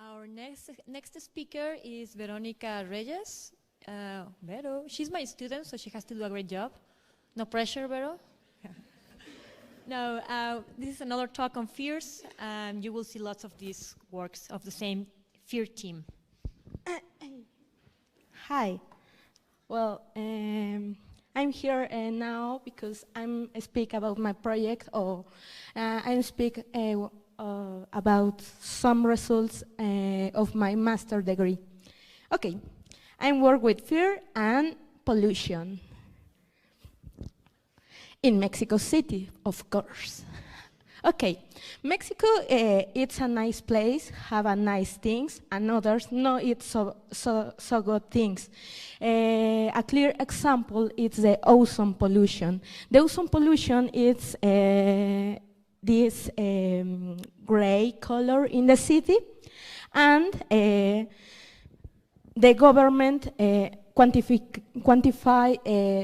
Our next speaker is Veronica Reyes. Vero, she's my student, so she has to do a great job. No pressure, Vero. No, this is another talk on fears, and you will see lots of these works of the same fear team. Hi. Well, I'm here now because I'm speak about my project, or I speak about some results of my master degree. Okay, I work with fear and pollution in Mexico City, of course. Okay, Mexico, it's a nice place, have a nice things, and others, no, it's so good things. A clear example is the ozone pollution. The ozone pollution is this gray color in the city, and the government quantify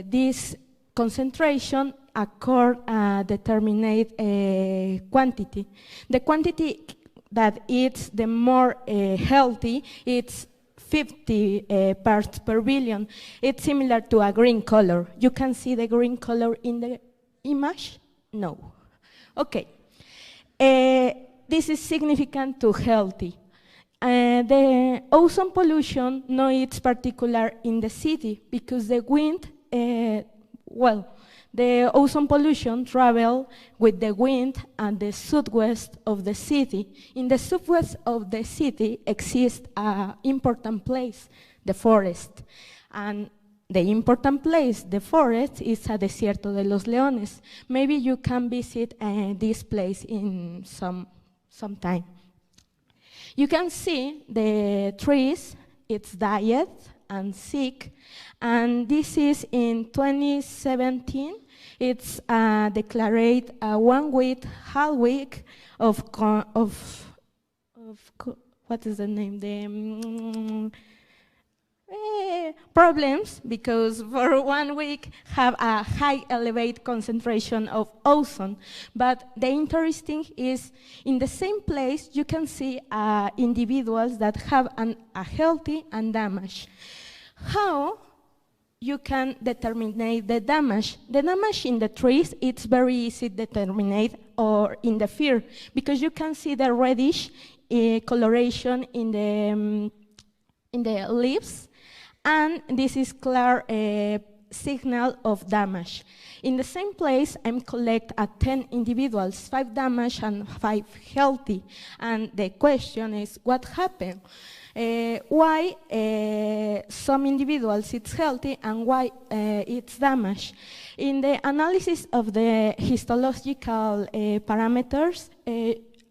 this concentration accord determinate quantity. The quantity that it's the more healthy, it's 50 parts per billion. It's similar to a green color. You can see the green color in the image? No. Okay. This is significant to healthy. The ozone pollution, no, it's particular in the city because the wind, the ozone pollution travel with the wind and the southwest of the city. In the southwest of the city exists an important place, the forest. And the important place, the forest, is a Desierto de los Leones. Maybe you can visit this place in some time. You can see the trees, it's diet and sick, and this is in 2017. It's declared 1 week, half week of what is the name? The problems, because for 1 week have a high elevated concentration of ozone. But the interesting is in the same place you can see individuals that have a healthy and damage. How you can determine the damage? The damage in the trees, it's very easy to determine, or in the fear, because you can see the reddish coloration in the leaves, and this is clear signal of damage. In the same place, I'm collect 10 individuals, 5 damaged and 5 healthy, and the question is, what happened? Why some individuals it's healthy and why it's damaged? In the analysis of the histological parameters,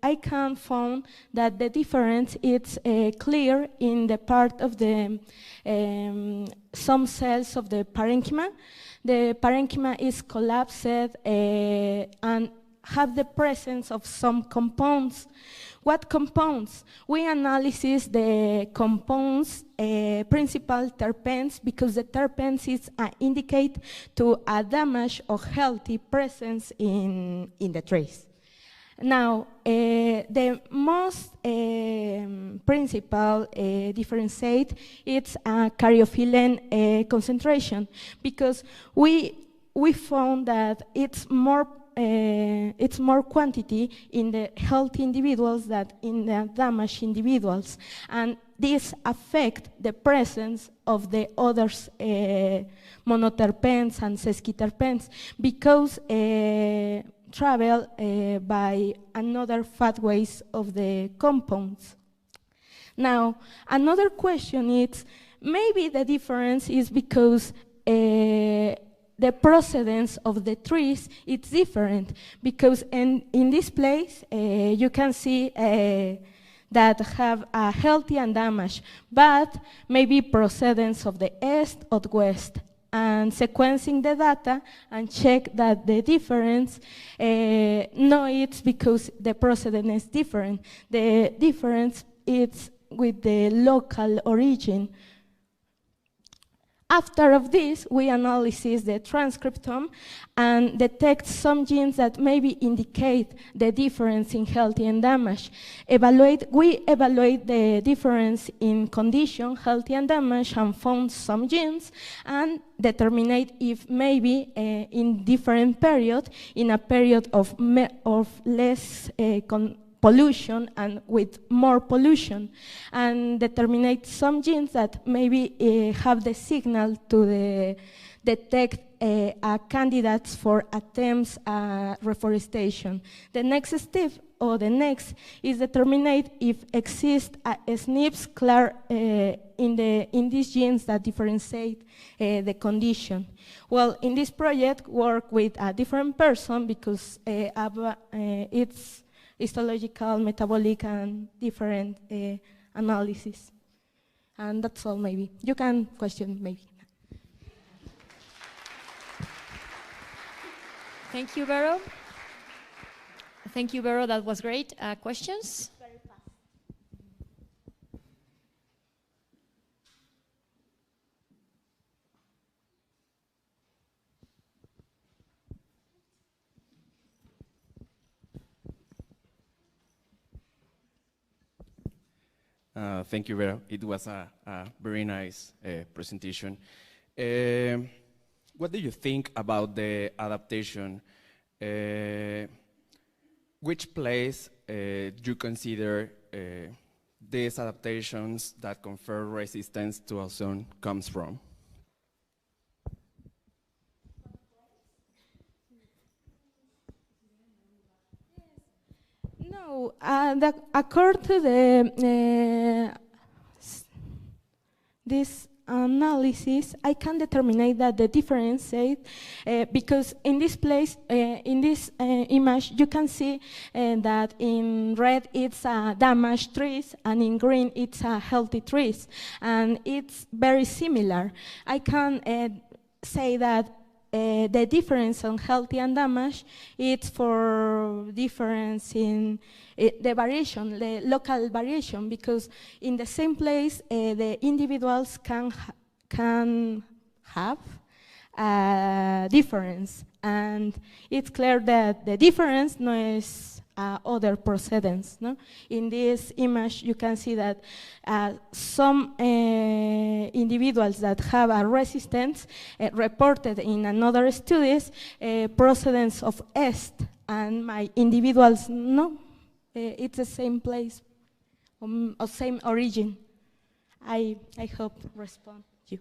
I can find that the difference is clear in the part of the some cells of the parenchyma. The parenchyma is collapsed and have the presence of some compounds. What compounds? We analyze the compounds, principal terpenes, because the terpenes is indicate to a damage or healthy presence in the trace. Now, the most principal differentiate it's a caryophyllene concentration, because we found that it's more quantity in the healthy individuals than in the damaged individuals, and this affect the presence of the others monoterpenes and sesquiterpenes, because travel by another pathways of the compounds. Now, another question is, maybe the difference is because the procedence of the trees is different, because in this place you can see that have a healthy and damaged, but maybe procedence of the east or west, and sequencing the data and check that the difference, no, it's because the procedence is different. The difference is with the local origin. After of this, we analyze the transcriptome and detect some genes that maybe indicate the difference in healthy and damage. We evaluate the difference in condition, healthy and damage, and found some genes, and determine if maybe in different period, in a period of less pollution and with more pollution, and determine some genes that maybe have the signal to detect candidates for attempts reforestation. The next step, or the next, is determine if exist SNPs clear in these genes that differentiate the condition. Well, in this project, work with a different person because it's histological, metabolic, and different analysis. And that's all, maybe. You can question, maybe. Thank you, Vero. Thank you, Vero. That was great. Questions? Very fast. Thank you, Vero. It was a very nice presentation. What do you think about the adaptation? Which place do you consider these adaptations that confer resistance to ozone comes from? No, according to this analysis, I can determine that the difference, because in this place, in this image, you can see that in red it's damaged trees, and in green it's healthy trees, and it's very similar. I can say that the difference on healthy and damage, it's for difference in the variation, the local variation, because in the same place, the individuals can have a difference. And it's clear that the difference no is other procedents. No? In this image, you can see that some individuals that have a resistance reported in another studies procedents of est, and my individuals no. It's the same place, or same origin. I hope respond you.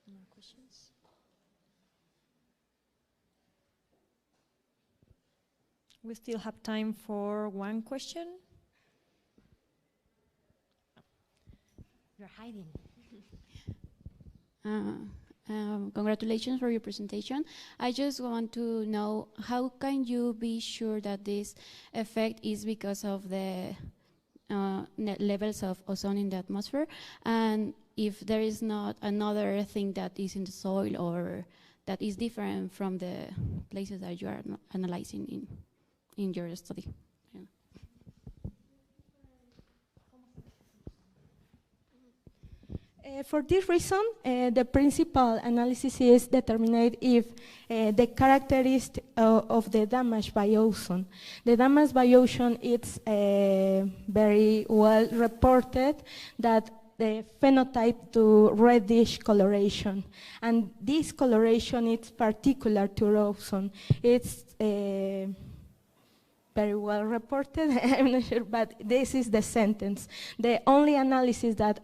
More questions? We still have time for one question. You're hiding. Congratulations for your presentation. I just want to know, how can you be sure that this effect is because of the levels of ozone in the atmosphere, and if there is not another thing that is in the soil or that is different from the places that you are analyzing in your study? For this reason, the principal analysis is determined if the characteristic of the damage by ozone. The damage by ozone is very well reported that the phenotype to reddish coloration, and this coloration is particular to ozone. It's very well reported. I'm not sure, but this is the sentence. The only analysis that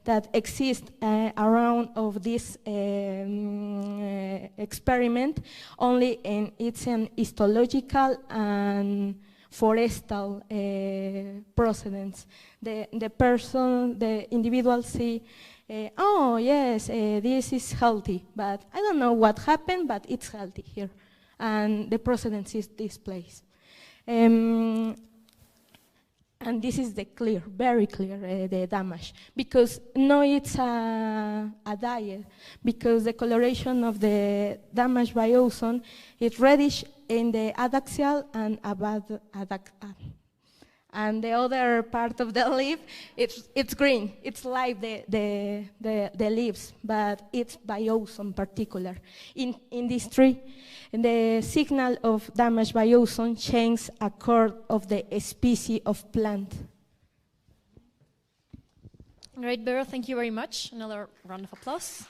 that exists around of this experiment only, and it's an histological and forestal procedents. The individual see, oh yes, this is healthy, but I don't know what happened, but it's healthy here, and the procedence is this place. And this is the clear, very clear, the damage, because no, it's a diet, because the coloration of the damage by ozone is reddish in the adaxial and and the other part of the leaf, it's green. It's like the leaves, but it's by ozone particular. In this tree, the signal of damage by ozone changes according of the species of plant. Great, Vero, thank you very much. Another round of applause.